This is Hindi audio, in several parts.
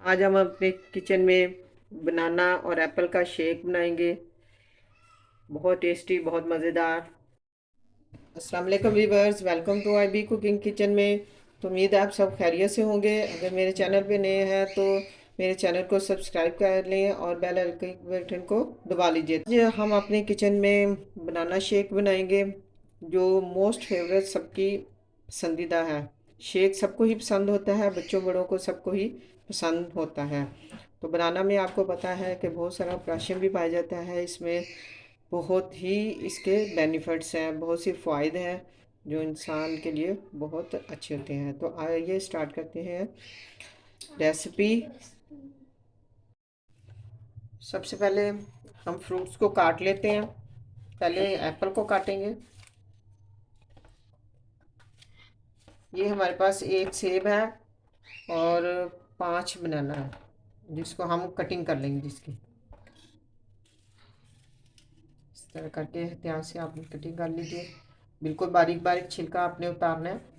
आज हम अपने किचन में बनाना और एप्पल का शेक बनाएंगे। बहुत टेस्टी, बहुत मज़ेदार। अस्सलाम वालेकुम viewers, welcome to I B cooking kitchen में। तो उम्मीद है आप सब खैरियत से होंगे। अगर मेरे चैनल पे नए हैं तो मेरे चैनल को सब्सक्राइब कर लें और बेल आइकन बटन को दबा लीजिए। आज हम अपने किचन में बनाना शेक बनाएंगे, जो मोस्ट फेवरेट सबकी पसंदीदा है। शेक सबको ही पसंद होता है, बच्चों बड़ों को सबको ही पसंद होता है। तो बनाना में आपको पता है कि बहुत सारा पोटेशियम भी पाया जाता है इसमें। बहुत ही इसके बेनिफिट्स हैं, बहुत सी फ़ायदे हैं जो इंसान के लिए बहुत अच्छे होते हैं। तो आइए स्टार्ट करते हैं रेसिपी। सबसे पहले हम फ्रूट्स को काट लेते हैं। पहले एप्पल को काटेंगे। ये हमारे पास एक सेब है और 5 बनाना है, जिसको हम कटिंग कर लेंगे। जिसकी इस तरह करके ध्यान से आपने कटिंग कर लीजिए। बिल्कुल बारीक बारीक छिलका आपने उतारना है।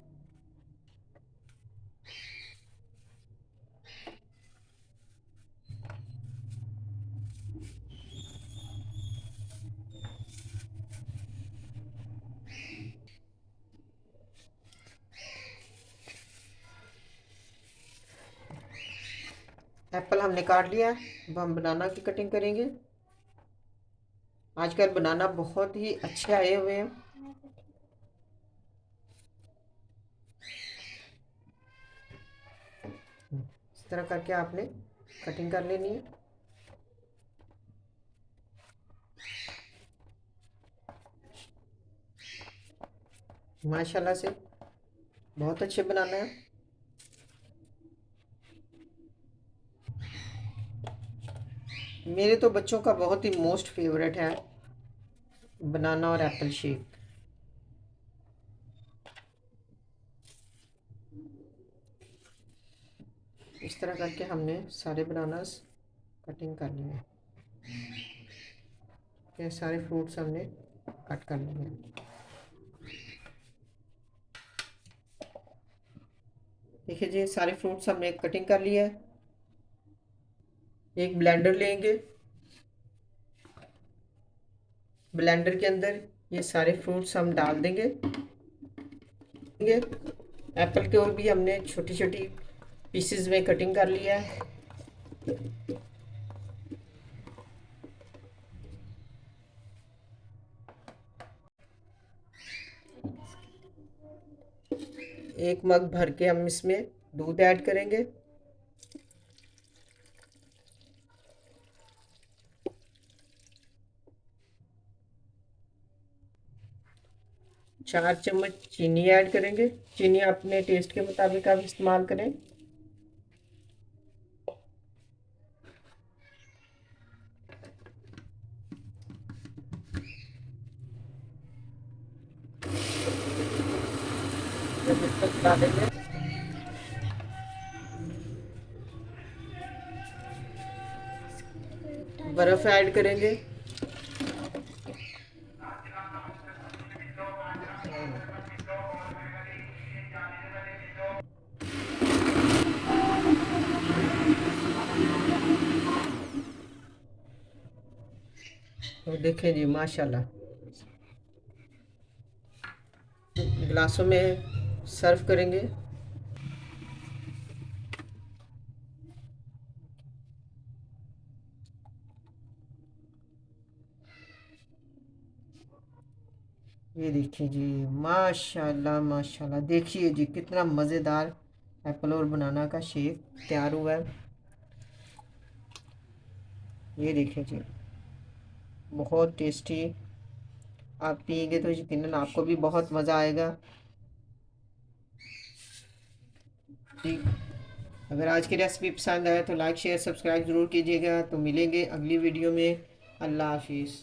एप्पल हमने काट लिया है। अब हम बनाना की कटिंग करेंगे। आजकल बनाना बहुत ही अच्छे आए हुए हैं। इस तरह करके आपने कटिंग कर लेनी है। माशाल्लाह से बहुत अच्छे बनाना है। मेरे तो बच्चों का बहुत ही मोस्ट फेवरेट है बनाना और एप्पल शेक। इस तरह करके हमने सारे बनानास कटिंग कर लिए हैं। ये सारे फ्रूट्स हमने कट कर लिए हैं। देखिए जी, सारे फ्रूट्स हमने कटिंग कर लिया है। एक ब्लेंडर लेंगे। ब्लेंडर के अंदर ये सारे फ्रूट्स हम डाल देंगे। एप्पल के और भी हमने छोटी छोटी पीसेस में कटिंग कर लिया है। एक मग भर के हम इसमें दूध ऐड करेंगे। 4 चम्मच चीनी ऐड करेंगे। चीनी अपने टेस्ट के मुताबिक आप इस्तेमाल करें। जब इसको चला देंगे, बर्फ़ ऐड करेंगे। तो देखें जी, माशाल्लाह गिलासों में सर्व करेंगे। ये देखिए जी, माशाल्लाह माशाल्लाह। देखिए जी, कितना मज़ेदार एप्पल और बनाना का शेक तैयार हुआ है। ये देखिए जी, बहुत टेस्टी। आप पिएंगे तो यकीनन आपको भी बहुत मज़ा आएगा जी। अगर आज की रेसिपी पसंद आए तो लाइक शेयर सब्सक्राइब ज़रूर कीजिएगा। तो मिलेंगे अगली वीडियो में। अल्लाह हाफिज़।